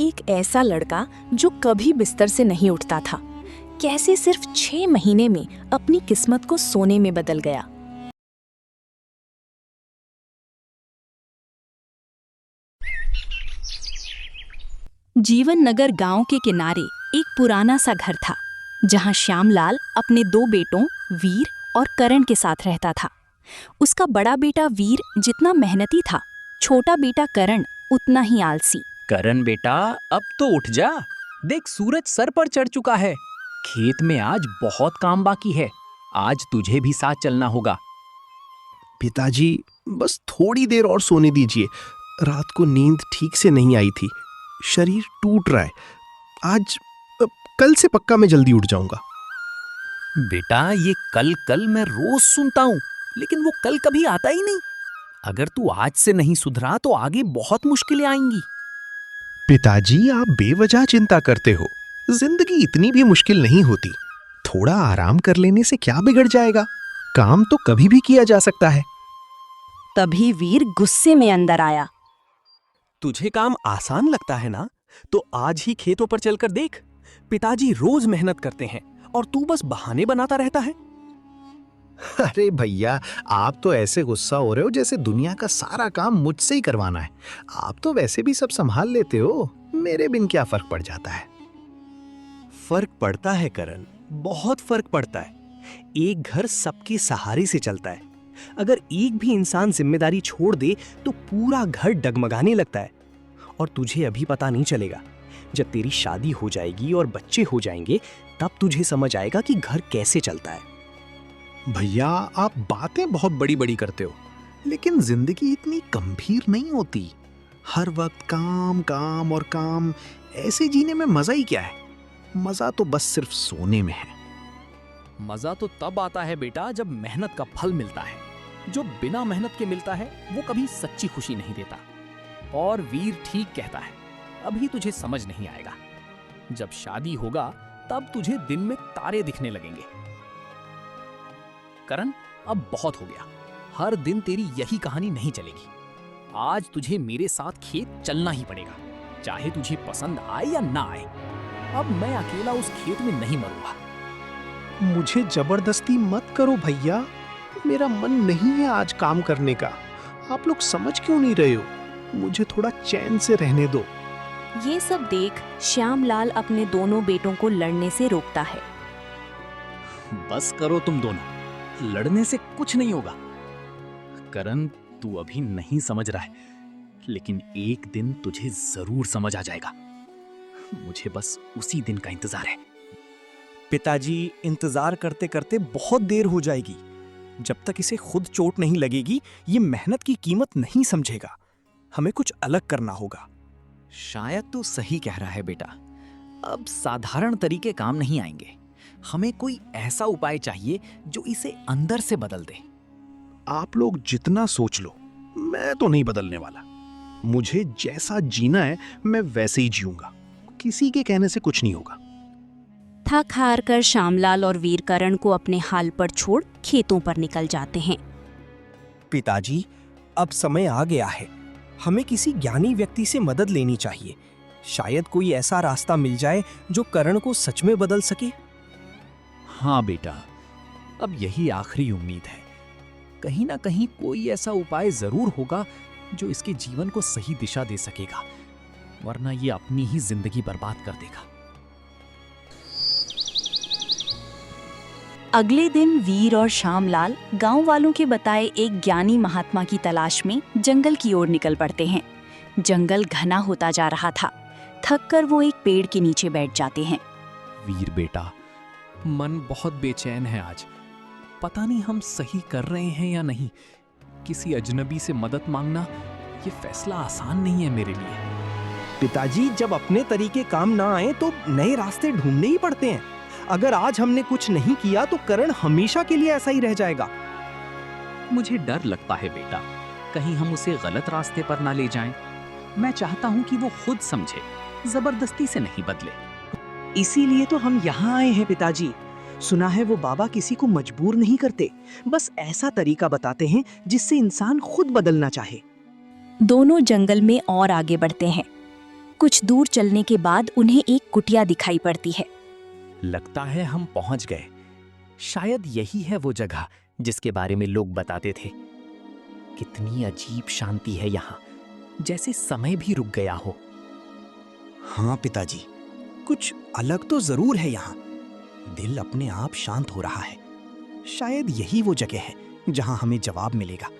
एक ऐसा लड़का जो कभी बिस्तर से नहीं उठता था, कैसे सिर्फ 6 महीने में अपनी किस्मत को सोने में बदल गया। जीवन नगर गांव के किनारे एक पुराना सा घर था, जहां श्यामलाल अपने 2 बेटों वीर और करण के साथ रहता था। उसका बड़ा बेटा वीर जितना मेहनती था, छोटा बेटा करण उतना ही आलसी। करण बेटा, अब तो उठ जा। देख, सूरज सर पर चढ़ चुका है। खेत में आज बहुत काम बाकी है। आज तुझे भी साथ चलना होगा। पिताजी, बस थोड़ी देर और सोने दीजिए। रात को नींद ठीक से नहीं आई थी, शरीर टूट रहा है। आज कल से पक्का मैं जल्दी उठ जाऊंगा। बेटा, ये कल कल मैं रोज सुनता हूँ, लेकिन वो कल कभी आता ही नहीं। अगर तू आज से नहीं सुधरा तो आगे बहुत मुश्किलें आएंगी। पिताजी, आप बेवजह चिंता करते हो। जिंदगी इतनी भी मुश्किल नहीं होती। थोड़ा आराम कर लेने से क्या बिगड़ जाएगा? काम तो कभी भी किया जा सकता है। तभी वीर गुस्से में अंदर आया। तुझे काम आसान लगता है ना? तो आज ही खेतों पर चलकर देख। पिताजी रोज मेहनत करते हैं और तू बस बहाने बनाता रहता है। अरे भैया, आप तो ऐसे गुस्सा हो रहे हो जैसे दुनिया का सारा काम मुझसे ही करवाना है। आप तो वैसे भी सब संभाल लेते हो, मेरे बिन क्या फर्क पड़ जाता है? फर्क पड़ता है करण, बहुत फर्क पड़ता है। एक घर सबके सहारे से चलता है। अगर एक भी इंसान जिम्मेदारी छोड़ दे तो पूरा घर डगमगाने लगता है। और तुझे अभी पता नहीं चलेगा। जब तेरी शादी हो जाएगी और बच्चे हो जाएंगे, तब तुझे समझ आएगा कि घर कैसे चलता है। भैया, आप बातें बहुत बड़ी बड़ी करते हो, लेकिन जिंदगी इतनी गंभीर नहीं होती। हर वक्त काम काम और काम, ऐसे जीने में मजा ही क्या है? मजा तो बस सिर्फ सोने में है। मजा तो तब आता है बेटा, जब मेहनत का फल मिलता है। जो बिना मेहनत के मिलता है वो कभी सच्ची खुशी नहीं देता। और वीर ठीक कहता है, अभी तुझे समझ नहीं आएगा। जब शादी होगा तब तुझे दिन में तारे दिखने लगेंगे। करण, अब बहुत हो गया। हर दिन तेरी यही कहानी नहीं चलेगी। आज तुझे मेरे साथ खेत चलना ही पड़ेगा, चाहे तुझे पसंद आए या ना आए। अब मैं अकेला उस खेत में नहीं मरूंगा। मुझे जबरदस्ती मत करो भैया, मेरा मन नहीं है आज काम करने का। आप लोग समझ क्यों नहीं रहे हो? मुझे थोड़ा चैन से रहने दो। ये सब देख श्यामलाल अपने दोनों बेटों को लड़ने से रोकता है। बस करो तुम दोनों, लड़ने से कुछ नहीं होगा। करण, तू अभी नहीं समझ रहा है, लेकिन एक दिन तुझे जरूर समझ आ जाएगा। मुझे बस उसी दिन का इंतजार है। पिताजी, इंतजार करते करते बहुत देर हो जाएगी। जब तक इसे खुद चोट नहीं लगेगी, ये मेहनत की कीमत नहीं समझेगा। हमें कुछ अलग करना होगा। शायद तू सही कह रहा है बेटा। अब साधारण तरीके काम नहीं आएंगे। हमें कोई ऐसा उपाय चाहिए जो इसे अंदर से बदल दे। आप लोग जितना सोच लो, मैं तो नहीं बदलने वाला। मुझे जैसा जीना है मैं वैसे ही जीऊंगा। किसी के कहने से कुछ नहीं होगा। थक हार कर श्यामलाल और वीर करण को अपने हाल पर छोड़ खेतों पर निकल जाते हैं। पिताजी, अब समय आ गया है। हमें किसी ज्ञानी व्यक्ति से मदद लेनी चाहिए। शायद कोई ऐसा रास्ता मिल जाए जो करण को सच में बदल सके। हाँ बेटा, अब यही आखिरी उम्मीद है। कहीं ना कहीं कोई ऐसा उपाय जरूर होगा जो इसके जीवन को सही दिशा दे सकेगा, वरना ये अपनी ही जिंदगी बर्बाद कर देगा। अगले दिन वीर और श्यामलाल गांव वालों के बताए एक ज्ञानी महात्मा की तलाश में जंगल की ओर निकल पड़ते हैं। जंगल घना होता जा रहा था। थक कर वो एक पेड़ के नीचे बैठ जाते हैं। वीर बेटा, मन बहुत बेचैन है आज। पता नहीं हम सही कर रहे हैं या नहीं। किसी अजनबी से मदद मांगना, ये फैसला आसान नहीं है मेरे लिए। पिताजी, जब अपने तरीके काम ना आए तो नए रास्ते ढूंढने ही पड़ते हैं। अगर आज हमने कुछ नहीं किया तो करण हमेशा के लिए ऐसा ही रह जाएगा। मुझे डर लगता है बेटा, कहीं हम उसे गलत रास्ते पर ना ले जाएं। मैं चाहता हूं कि वो खुद समझे, जबरदस्ती से नहीं बदले। इसीलिए तो हम यहाँ आए हैं पिताजी। सुना है वो बाबा किसी को मजबूर नहीं करते, बस ऐसा तरीका बताते हैं जिससे इंसान खुद बदलना चाहे। दोनों जंगल में और आगे बढ़ते हैं। कुछ दूर चलने के बाद उन्हें एक कुटिया दिखाई पड़ती है। लगता है हम पहुंच गए। शायद यही है वो जगह जिसके बारे में लोग बताते थे। कितनी अजीब शांति है यहाँ, जैसे समय भी रुक गया हो। हाँ पिताजी, कुछ अलग तो जरूर है यहाँ। दिल अपने आप शांत हो रहा है। शायद यही वो जगह है जहाँ हमें जवाब मिलेगा।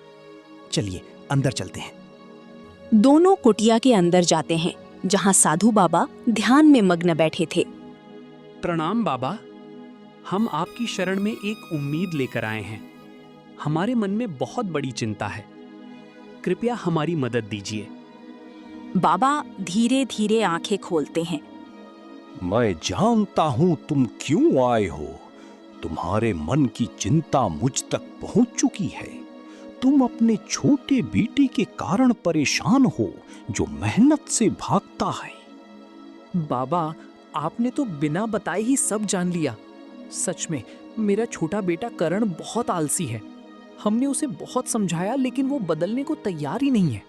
चलिए अंदर चलते हैं। दोनों कुटिया के अंदर जाते हैं, जहाँ साधु बाबा ध्यान में मग्न बैठे थे। प्रणाम बाबा, हम आपकी शरण में एक उम्मीद लेकर आए हैं। हमारे मन में बहुत बड़ी चिंता है, कृपया हमारी मदद दीजिए। बाबा धीरे धीरे आंखें खोलते हैं। मैं जानता हूं तुम क्यों आए हो। तुम्हारे मन की चिंता मुझ तक पहुंच चुकी है। तुम अपने छोटे बेटे के कारण परेशान हो, जो मेहनत से भागता है। बाबा, आपने तो बिना बताए ही सब जान लिया। सच में मेरा छोटा बेटा करण बहुत आलसी है। हमने उसे बहुत समझाया, लेकिन वो बदलने को तैयार ही नहीं है।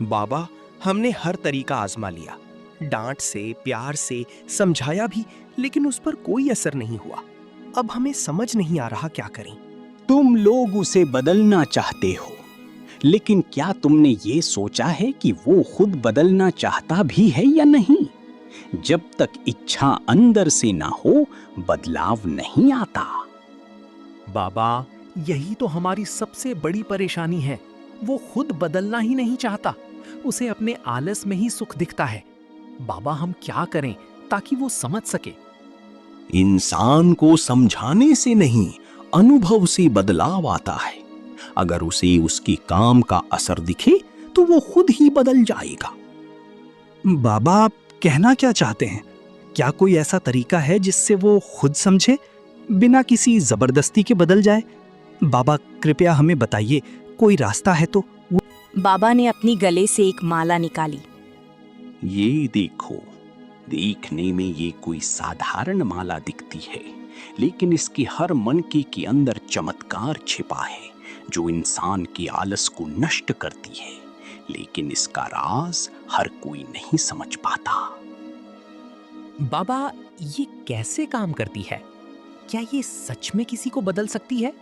बाबा, हमने हर तरीका आजमा लिया। डांट से, प्यार से समझाया भी, लेकिन उस पर कोई असर नहीं हुआ। अब हमें समझ नहीं आ रहा क्या करें। तुम लोग उसे बदलना चाहते हो, लेकिन क्या तुमने ये सोचा है कि वो खुद बदलना चाहता भी है या नहीं? जब तक इच्छा अंदर से ना हो, बदलाव नहीं आता। बाबा, यही तो हमारी सबसे बड़ी परेशानी है। वो खुद बदलना ही नहीं चाहता। उसे अपने आलस में ही सुख दिखता है। बाबा, हम क्या करें ताकि वो समझ सके? इंसान को समझाने से नहीं, अनुभव से बदलाव आता है। अगर उसे उसके काम का असर दिखे तो वो खुद ही बदल जाएगा। बाबा, आप कहना क्या चाहते हैं? क्या कोई ऐसा तरीका है जिससे वो खुद समझे, बिना किसी जबरदस्ती के बदल जाए? बाबा, कृपया हमें बताइए, कोई रास्ता है तो। बाबा ने अपनी गले से एक माला निकाली। ये देखो, देखने में ये कोई साधारण माला दिखती है, लेकिन इसके हर मनके के अंदर चमत्कार छिपा है, जो इंसान के आलस को नष्ट करती है। लेकिन इसका राज हर कोई नहीं समझ पाता। बाबा, ये कैसे काम करती है? क्या ये सच में किसी को बदल सकती है?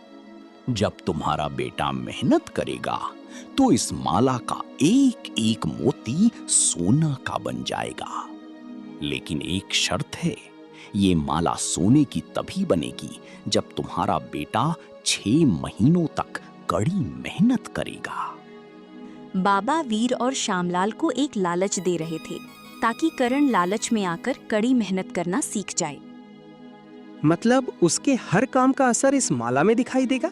जब तुम्हारा बेटा मेहनत करेगा तो इस माला का एक एक मोती सोना का बन जाएगा। लेकिन एक शर्त है, ये माला सोने की तभी बनेगी जब तुम्हारा बेटा 6 महीनों तक कड़ी मेहनत करेगा। बाबा वीर और श्यामलाल को एक लालच दे रहे थे, ताकि करण लालच में आकर कड़ी मेहनत करना सीख जाए। मतलब उसके हर काम का असर इस माला में दिखाई देगा?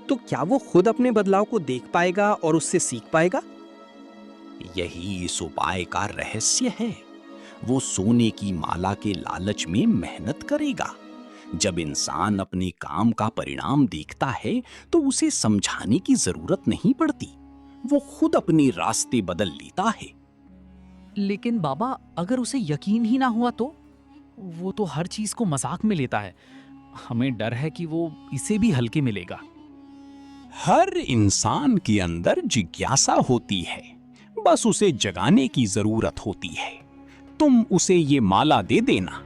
तो क्या वो खुद अपने बदलाव को देख पाएगा और उससे सीख पाएगा? यही इस उपाय का रहस्य है। वो सोने की माला के लालच में मेहनत करेगा। जब इंसान अपने काम का परिणाम देखता है तो उसे समझाने की जरूरत नहीं पड़ती। वो खुद अपने रास्ते बदल लेता है। लेकिन बाबा, अगर उसे यकीन ही ना हुआ तो? वो तो हर चीज को मजाक में लेता है। हमें डर है कि वो इसे भी हल्के में लेगा। हर इंसान के अंदर जिज्ञासा होती है, बस उसे जगाने की जरूरत होती है। तुम उसे ये माला दे देना,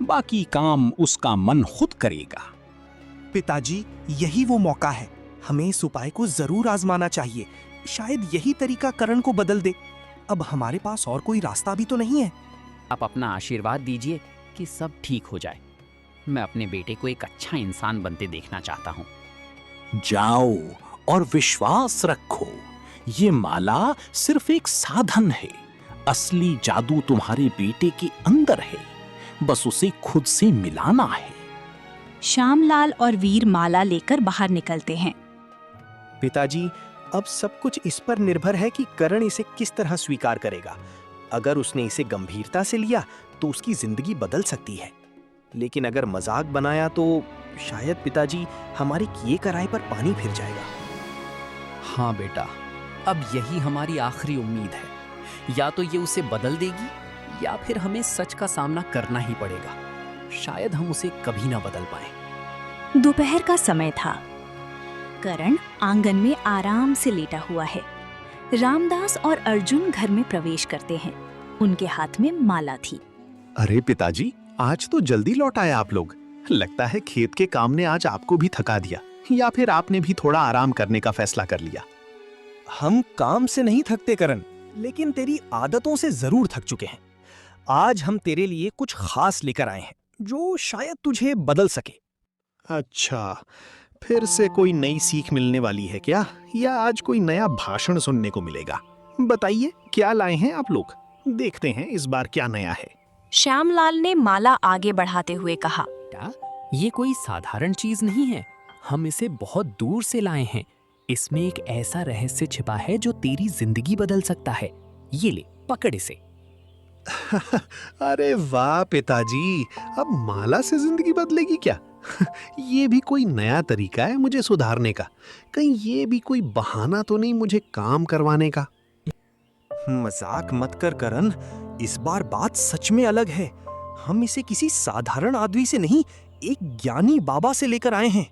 बाकी काम उसका मन खुद करेगा। पिताजी, यही वो मौका है। हमें इस उपाय को जरूर आजमाना चाहिए। शायद यही तरीका करण को बदल दे। अब हमारे पास और कोई रास्ता भी तो नहीं है। आप अपना आशीर्वाद दीजिए कि सब ठीक हो जाए। मैं अपने बेटे को एक अच्छा इंसान बनते देखना चाहता हूँ। जाओ और विश्वास रखो, ये माला सिर्फ एक साधन है। असली जादू तुम्हारे बेटे के अंदर है, बस उसे खुद से मिलाना है। श्यामलाल और वीर माला लेकर बाहर निकलते हैं। पिताजी, अब सब कुछ इस पर निर्भर है कि करण इसे किस तरह स्वीकार करेगा। अगर उसने इसे गंभीरता से लिया तो उसकी जिंदगी बदल सकती है, लेकिन अगर मजाक बनाया तो शायद पिताजी हमारे किए कराए पर पानी फिर जाएगा। हाँ बेटा, अब यही हमारी आखिरी उम्मीद है। या तो ये उसे बदल देगी या फिर हमें सच का सामना करना ही पड़ेगा। शायद हम उसे कभी ना बदल पाए। दोपहर का समय था। करण आंगन में आराम से लेटा हुआ है। रामदास और अर्जुन घर में प्रवेश करते हैं। उनके हाथ में माला थी। अरे पिताजी, आज तो जल्दी लौट आए आप लोग। लगता है खेत के काम ने आज आपको भी थका दिया, या फिर आपने भी थोड़ा आराम करने का फैसला कर लिया। हम काम से नहीं थकते करण, लेकिन तेरी आदतों से जरूर थक चुके हैं। आज हम तेरे लिए कुछ खास लेकर आए हैं जो शायद तुझे बदल सके। अच्छा, फिर से कोई नई सीख मिलने वाली है क्या, या आज कोई नया भाषण सुनने को मिलेगा? बताइए, क्या लाए हैं आप लोग? देखते हैं इस बार क्या नया है। श्यामलाल ने माला आगे बढ़ाते हुए कहा, बेटा, ये कोई साधारण चीज नहीं है। हम इसे बहुत दूर से लाए हैं। इसमें एक ऐसा रहस्य छिपा है जो तेरी जिंदगी बदल सकता है। ये ले, पकड़ इसे। अरे वाह पिताजी, अब माला से जिंदगी बदलेगी क्या? ये भी कोई नया तरीका है मुझे सुधारने का। कहीं ये भी कोई बहाना तो नहीं मुझे काम करवाने का? मजाक मत कर करण, इस बार बात सच में अलग है। हम इसे किसी साधारण आदमी से नहीं, एक ज्ञानी बाबा से लेकर आए हैं।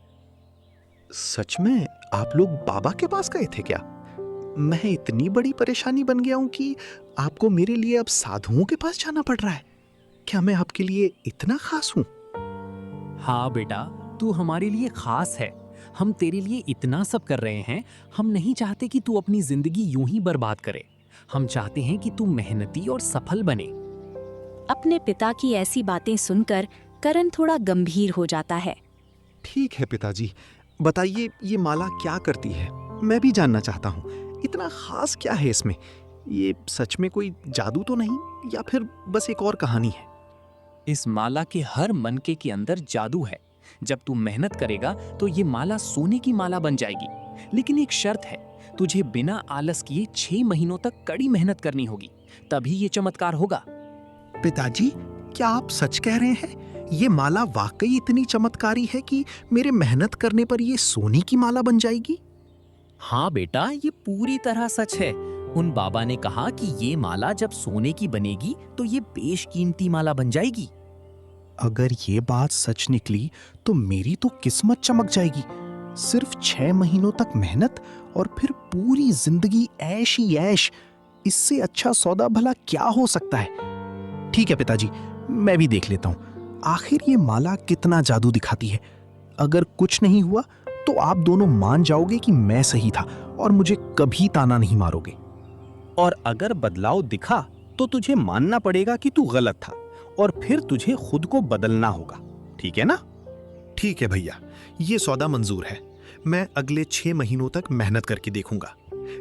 सच में आप लोग बाबा के पास गए थे क्या? मैं इतनी बड़ी परेशानी बन गया हूं कि आपको मेरे लिए अब साधुओं के पास जाना पड़ रहा है। क्या मैं आपके लिए इतना खास हूं? हाँ बेटा, तू हमारे लिए खास है। हम तेरे लिए इतना सब कर रहे हैं। हम नहीं चाहते कि तू अपनी जिंदगी यूं ही बर्बाद करे। हम चाहते हैं कि तू मेहनती और सफल बने। अपने पिता की ऐसी बातें सुनकर करण थोड़ा गंभीर हो जाता है। ठीक है पिताजी, बताइए ये माला क्या करती है? मैं भी जानना चाहता हूँ। इतना खास क्या है इसमें? ये सच में कोई जादू तो नहीं, या फिर बस एक और कहानी है? इस माला के हर मनके के अंदर जादू है। जब तू मेहनत करेगा तो ये माला सोने की माला बन जाएगी। लेकिन एक शर्त है, तुझे बिना आलस किए 6 महीनों तक कड़ी मेहनत करनी होगी, तभी ये चमत्कार होगा। पिताजी, क्या आप सच कह रहे हैं? ये माला वाकई इतनी चमत्कारी है कि मेरे मेहनत करने पर ये सोने की माला बन जाएगी? हाँ बेटा, ये पूरी तरह सच है। उन बाबा ने कहा कि ये माला जब सोने की बनेगी तो ये बेशकीमती माला बन जाएगी। अगर ये बात सच निकली तो मेरी तो किस्मत चमक जाएगी। सिर्फ 6 महीनों तक मेहनत और फिर पूरी जिंदगी ऐश ही ऐश। इससे अच्छा सौदा भला क्या हो सकता है? ठीक है पिताजी, मैं भी देख लेता हूँ आखिर ये माला कितना जादू दिखाती है। अगर कुछ नहीं हुआ तो आप दोनों मान जाओगे कि मैं सही था और मुझे कभी ताना नहीं मारोगे। और अगर बदलाव दिखा तो तुझे मानना पड़ेगा कि तू गलत था, और फिर तुझे खुद को बदलना होगा। ठीक है ना? ठीक है भैया, ये सौदा मंजूर है। मैं अगले 6 महीनों तक मेहनत करके देखूंगा,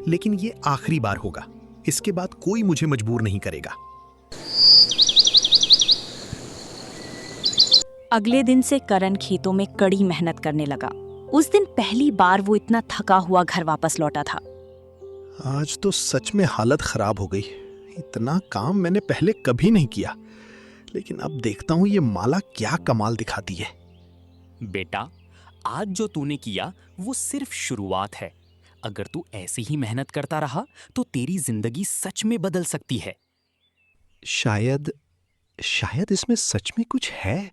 लेकिन ये आखिरी बार होगा। इसके बाद कोई मुझे मजबूर नहीं करेगा। अगले दिन से करण खेतों में कड़ी मेहनत करने लगा। उस दिन पहली बार वो इतना थका हुआ घर वापस लौटा था। आज तो सच में हालत खराब हो गई। इतना काम मैंने पहले कभी नहीं किया, लेकिन अब देखता हूँ ये माला क्या कमाल दिखाती है। बेटा, आज जो तूने किया वो सिर्फ शुरुआत है। अगर तू ऐसे ही मेहनत करता रहा तो तेरी जिंदगी सच में बदल सकती है। शायद इसमें सच में कुछ है।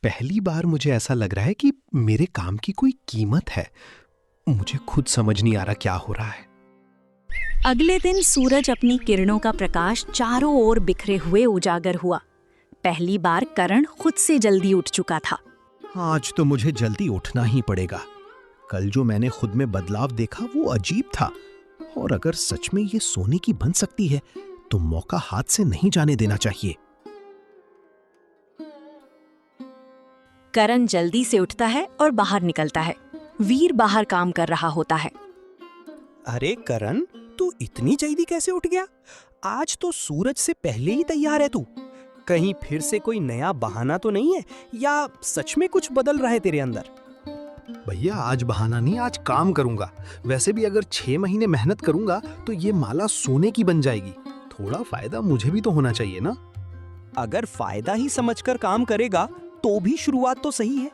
पहली बार मुझे ऐसा लग रहा है कि मेरे काम की कोई कीमत है। मुझे खुद समझ नहीं आ रहा क्या हो रहा है। अगले दिन सूरज अपनी किरणों का प्रकाश चारों ओर बिखरे हुए उजागर हुआ। पहली बार करण खुद से जल्दी उठ चुका था। आज तो मुझे जल्दी उठना ही पड़ेगा। कल जो मैंने खुद में बदलाव देखा वो अजीब था, और अगर सच में ये सोने की बन सकती है तो मौका हाथ से नहीं जाने देना चाहिए। करण जल्दी से उठता है और बाहर निकलता है। वीर बाहर काम कर रहा होता है। अरे करण, तू इतनी जल्दी कैसे उठ गया? आज तो सूरज से पहले ही तैयार है तू। कहीं फिर से कोई नया बहाना तो नहीं है, या सच में कुछ बदल रहा है तेरे अंदर? भैया, आज बहाना नहीं, आज काम करूंगा। वैसे भी अगर 6 महीने मेहनत करूंगा तो ये माला सोने की बन जाएगी। थोड़ा फायदा मुझे भी तो होना चाहिए ना। अगर फायदा ही समझकर काम करेगा तो भी शुरुआत तो सही है।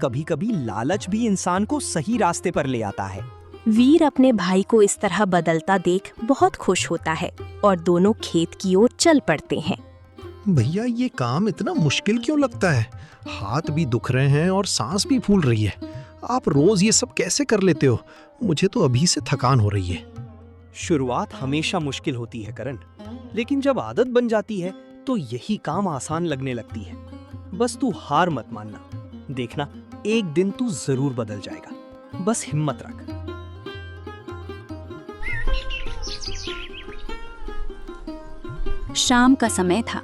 कभी कभी लालच भी इंसान को सही रास्ते पर ले आता है। वीर अपने भाई को इस तरह बदलता देख बहुत खुश होता है और दोनों खेत की ओर चल पड़ते हैं। भैया, ये काम इतना मुश्किल क्यों लगता है? हाथ भी दुख रहे हैं और सांस भी फूल रही है। आप रोज ये सब कैसे कर लेते हो? मुझे तो अभी से थकान हो रही है। शुरुआत हमेशा मुश्किल होती है करण, लेकिन जब आदत बन जाती है तो यही काम आसान लगने लगती है। बस तू हार मत मानना, देखना एक दिन तू जरूर बदल जाएगा, बस हिम्मत रख। शाम का समय था।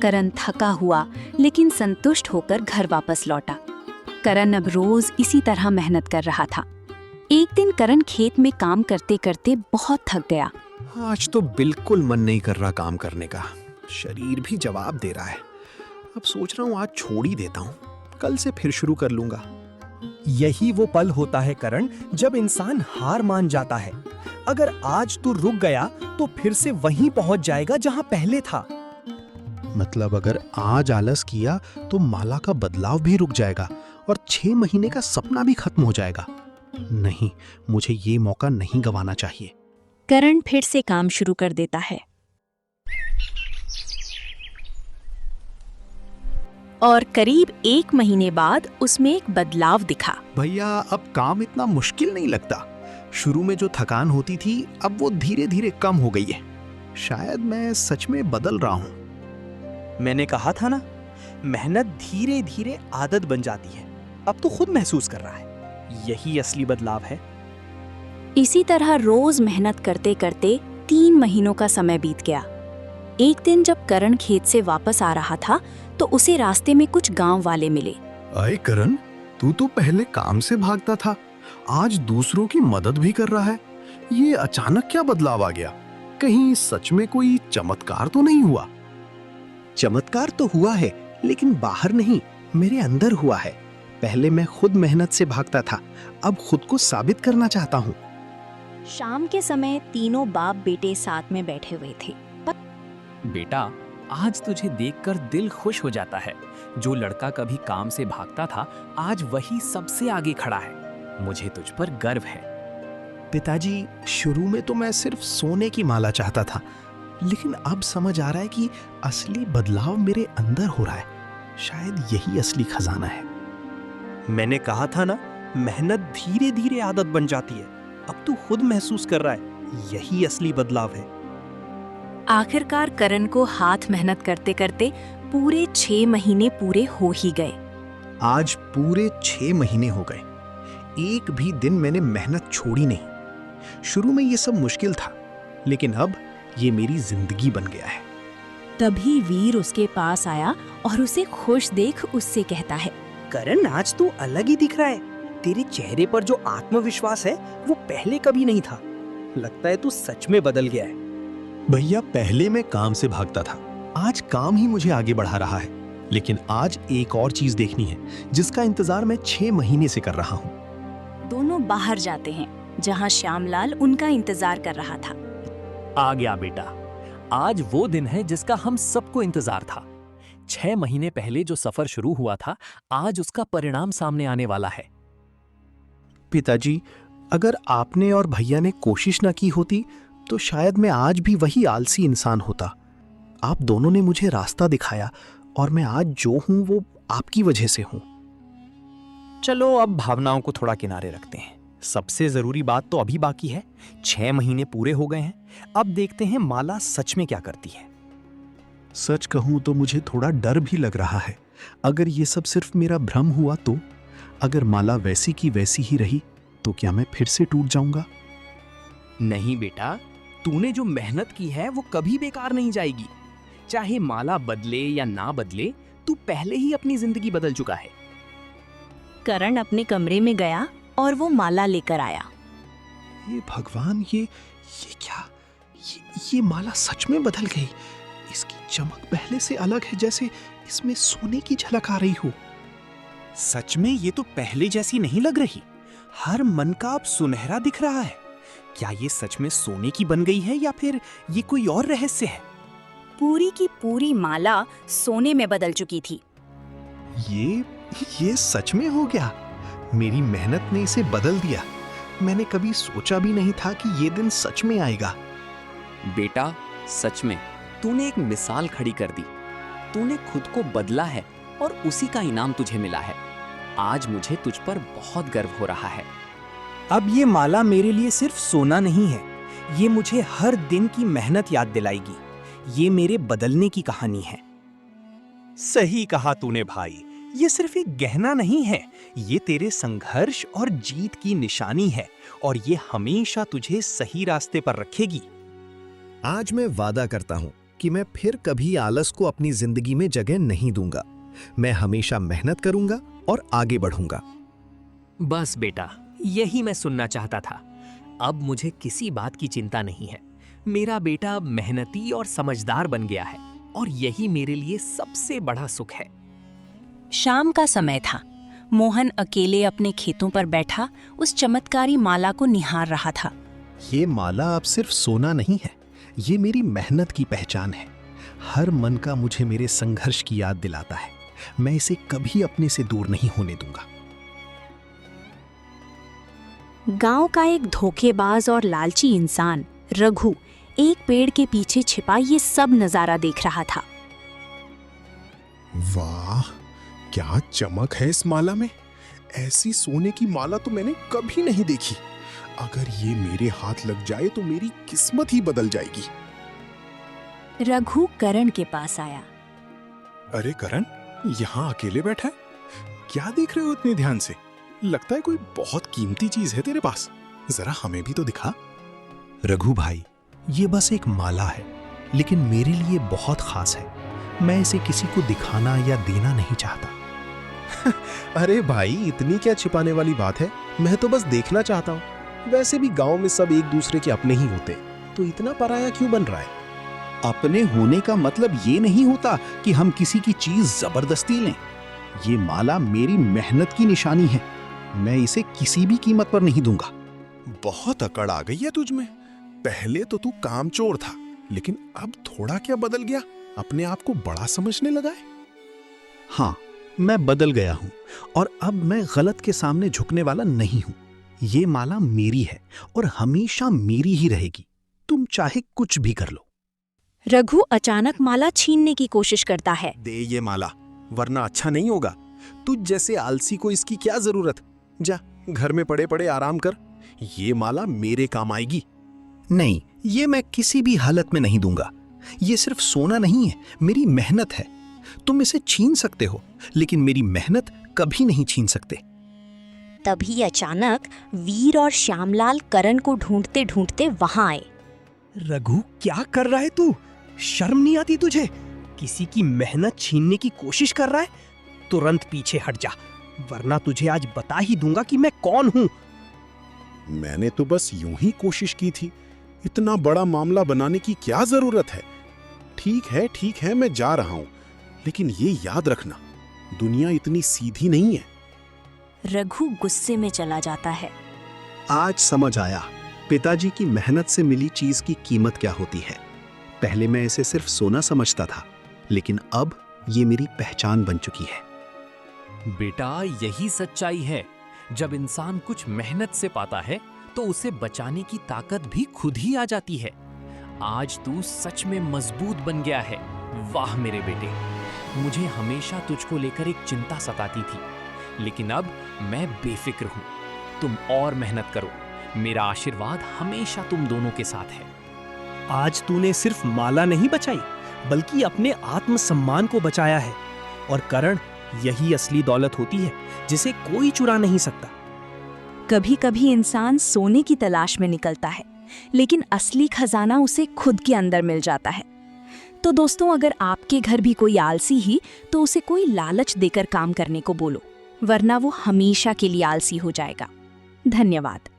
करण थका हुआ लेकिन संतुष्ट होकर घर वापस लौटा। करण अब रोज इसी तरह मेहनत कर रहा था। एक दिन करण खेत में काम करते करते बहुत थक गया। आज तो बिल्कुल मन नहीं कर रहा काम करने का, शरीर भी जवाब दे रहा है। अब सोच रहा हूँ आज छोड़ ही देता हूँ, कल से फिर शुरू कर लूंगा। यही वो पल होता है करण, जब इंसान हार मान जाता है। अगर आज तू रुक गया तो फिर से वहीं पहुंच जाएगा जहां पहले था। मतलब अगर आज आलस किया तो माला का बदलाव भी रुक जाएगा और 6 महीने का सपना भी खत्म हो जाएगा। नहीं, मुझे ये मौका नहीं गंवाना चाहिए। करण फिर से काम शुरू कर देता है और करीब 1 महीने बाद उसमें एक बदलाव दिखा। भैया अब काम इतना मुश्किल नहीं लगता। शुरू में जो थकान होती थी अब वो धीरे धीरे कम हो गई है। शायद मैं सच में बदल रहा हूँ। मैंने कहा था ना, मेहनत धीरे धीरे आदत बन जाती है। अब तो खुद महसूस कर रहा है, यही असली बदलाव है। इसी तरह रोज मेहनत करते करते 3 महीनों का समय बीत गया। एक दिन जब करण खेत से वापस आ रहा था तो उसे रास्ते में कुछ गांव वाले मिले। अरे करण, तू तो पहले काम से भागता था, आज दूसरों की मदद भी कर रहा है। ये अचानक क्या बदलाव आ गया? कहीं सच में कोई चमत्कार तो नहीं हुआ? चमत्कार तो हुआ है, लेकिन बाहर नहीं, मेरे अंदर हुआ है। पहले मैं खुद मेहनत से भागता था, अब खुद को साबित करना चाहता हूँ। शाम के समय तीनों बाप बेटे साथ में बैठे हुए थे। बेटा, आज तुझे देखकर दिल खुश हो जाता है। जो लड़का कभी काम से भागता था, आज वही सबसे आगे खड़ा है। मुझे तुझ पर गर्व है। पिताजी, शुरू में तो मैं सिर्फ सोने की माला चाहता था, लेकिन अब समझ आ रहा है कि असली बदलाव मेरे अंदर हो रहा है। शायद यही असली खजाना है। मैंने कहा था ना, मेहनत धीरे धीरे आदत बन जाती है। अब तू खुद महसूस कर रहा है, यही असली बदलाव है। आखिरकार करण को हाथ मेहनत करते करते पूरे 6 महीने पूरे हो ही गए। आज पूरे 6 महीने हो गए। एक भी दिन मैंने मेहनत छोड़ी नहीं। शुरू में ये सब मुश्किल था, लेकिन अब ये मेरी जिंदगी बन गया है। तभी वीर उसके पास आया और उसे खुश देख उससे कहता है, करण, आज तू अलग ही दिख रहा है। तेरे चेहरे पर जो आत्मविश्वास है वो पहले कभी नहीं था। लगता है तू सच में बदल गया है। भैया, पहले मैं काम से भागता था, आज काम ही मुझे आगे बढ़ा रहा है। लेकिन आज एक और चीज देखनी है, जिसका इंतजार मैं 6 महीने से कर रहा हूँ। दोनों बाहर जाते हैं, जहाँ श्यामलाल उनका इंतजार कर रहा था। आ गया बेटा, आज वो दिन है जिसका हम सबको इंतजार था। 6 महीने पहले जो सफर शुरू हुआ था, आज उसका परिणाम सामने आने वाला है। पिताजी, अगर आपने और भैया ने कोशिश न की होती तो शायद मैं आज भी वही आलसी इंसान होता। आप दोनों ने मुझे रास्ता दिखाया और मैं आज जो हूं वो आपकी वजह से हूं। चलो अब भावनाओं को थोड़ा किनारे रखते हैं। सबसे जरूरी बात तो अभी बाकी है। 6 महीने पूरे हो गए हैं। अब देखते हैं माला सच में क्या करती है। सच कहूं तो मुझे थोड़ा डर भी लग रहा है। अगर ये सब सिर्फ मेरा भ्रम हुआ तो? अगर माला वैसी की वैसी ही रही तो क्या मैं फिर से टूट जाऊंगा? नहीं बेटा, तूने जो मेहनत की है वो कभी बेकार नहीं जाएगी। चाहे माला बदले या ना बदले, तू पहले ही अपनी जिंदगी बदल चुका है। करण अपने कमरे में गया और वो माला लेकर आया। ये भगवान, ये क्या? ये माला सच में बदल गई। इसकी चमक पहले से अलग है, जैसे इसमें सोने की झलक आ रही हो। सच में ये तो पहले जैसी नहीं लग रही। हर मन का अब सुनहरा दिख रहा है। क्या ये सच में सोने की बन गई है या फिर ये कोई और रहस्य है? पूरी की पूरी माला सोने में बदल चुकी थी। ये सच में हो गया। मेरी मेहनत ने इसे बदल दिया। मैंने कभी सोचा भी नहीं था कि ये दिन सच में आएगा। बेटा, सच में तूने एक मिसाल खड़ी कर दी। तूने खुद को बदला है और उसी का इनाम तुझे मिला है। आज मुझे तुझ पर बहुत गर्व हो रहा है। अब ये माला मेरे लिए सिर्फ सोना नहीं है, ये मुझे हर दिन की मेहनत याद दिलाएगी। ये मेरे बदलने की कहानी है। सही कहा तूने भाई, ये सिर्फ एक गहना नहीं है, ये तेरे संघर्ष और जीत की निशानी है और ये हमेशा तुझे सही रास्ते पर रखेगी। आज मैं वादा करता हूँ कि मैं फिर कभी आलस को अपनी जिंदगी में जगह नहीं दूंगा। मैं हमेशा मेहनत करूंगा और आगे बढ़ूंगा। बस बेटा, यही मैं सुनना चाहता था। अब मुझे किसी बात की चिंता नहीं है। मेरा बेटा मेहनती और समझदार बन गया है और यही मेरे लिए सबसे बड़ा सुख है। शाम का समय था। मोहन अकेले अपने खेतों पर बैठा उस चमत्कारी माला को निहार रहा था। ये माला अब सिर्फ सोना नहीं है, ये मेरी मेहनत की पहचान है। हर मन का मुझे मेरे संघर्ष की याद दिलाता है। मैं इसे कभी अपने से दूर नहीं होने दूंगा। गांव का एक धोखेबाज और लालची इंसान रघु एक पेड़ के पीछे छिपा ये सब नजारा देख रहा था। वाह, क्या चमक है इस माला में। ऐसी सोने की माला तो मैंने कभी नहीं देखी। अगर ये मेरे हाथ लग जाए तो मेरी किस्मत ही बदल जाएगी। रघु करण के पास आया। अरे करण, यहाँ अकेले बैठा है? क्या देख रहे हो इतने ध्यान से? लगता है कोई बहुत कीमती चीज है तेरे पास। जरा हमें भी तो दिखा। रघु भाई, ये बस एक माला है, लेकिन मेरे लिए बहुत खास है। मैं इसे किसी को दिखाना या देना नहीं चाहता। अरे भाई, इतनी क्या छिपाने वाली बात है? मैं तो बस देखना चाहता हूँ। वैसे भी गांव में सब एक दूसरे के अपने ही होते, तो इतना पराया क्यों बन रहा है? अपने होने का मतलब ये नहीं होता कि हम किसी की चीज जबरदस्ती लें। ये माला मेरी मेहनत की निशानी है। मैं इसे किसी भी कीमत पर नहीं दूंगा। बहुत अकड़ आ गई है तुझ में। पहले तो तू कामचोर था, लेकिन अब थोड़ा क्या बदल गया? अपने आप को बड़ा समझने लगा है। हाँ, मैं बदल गया हूँ और अब मैं गलत के सामने झुकने वाला नहीं हूँ। ये माला मेरी है और हमेशा मेरी ही रहेगी। तुम चाहे कुछ भी कर लो। रघु अचानक माला छीनने की कोशिश करता है। दे ये माला, वरना अच्छा नहीं होगा। तुझ जैसे आलसी को इसकी क्या जरूरत? जा, घर में पड़े पड़े आराम कर। ये माला मेरे काम आएगी। नहीं, ये मैं किसी भी हालत में नहीं दूंगा। ये सिर्फ सोना नहीं है, मेरी मेहनत है। तुम इसे छीन सकते हो, लेकिन मेरी मेहनत कभी नहीं छीन सकते। तभी अचानक वीर और श्यामलाल करण को ढूंढते ढूंढते वहां आए। रघु, क्या कर रहा है तू? शर्म नहीं आती तुझे? किसी की मेहनत छीनने की कोशिश कर रहा है? तुरंत पीछे हट जा, वरना तुझे आज बता ही दूंगा कि मैं कौन हूं। मैंने तो बस यूं ही कोशिश की थी। इतना बड़ा मामला बनाने की क्या जरूरत है? ठीक है, मैं जा रहा हूं, लेकिन ये याद रखना, दुनिया इतनी सीधी नहीं है। रघु गुस्से में चला जाता है। आज समझ आया पिताजी की मेहनत से मिली चीज की कीमत क्या होती है। पहले मैं इसे सिर्फ सोना समझता था, लेकिन अब ये मेरी पहचान बन चुकी है। बेटा, यही सच्चाई है। जब इंसान कुछ मेहनत से पाता है तो उसे बचाने की ताकत भी खुद ही आ जाती है। आज तू सच में मजबूत बन गया है। वाह मेरे बेटे, मुझे हमेशा तुझको लेकर एक चिंता सताती थी, लेकिन अब मैं बेफिक्र हूं। तुम और मेहनत करो। मेरा आशीर्वाद हमेशा तुम दोनों के साथ है। आज तूने सिर्फ माला नहीं बचाई, बल्कि अपने आत्मसम्मान को बचाया है। और करण, यही असली दौलत होती है जिसे कोई चुरा नहीं सकता। कभी कभी इंसान सोने की तलाश में निकलता है, लेकिन असली खजाना उसे खुद के अंदर मिल जाता है। तो दोस्तों, अगर आपके घर भी कोई आलसी ही, तो उसे कोई लालच देकर काम करने को बोलो, वरना वो हमेशा के लिए आलसी हो जाएगा। धन्यवाद।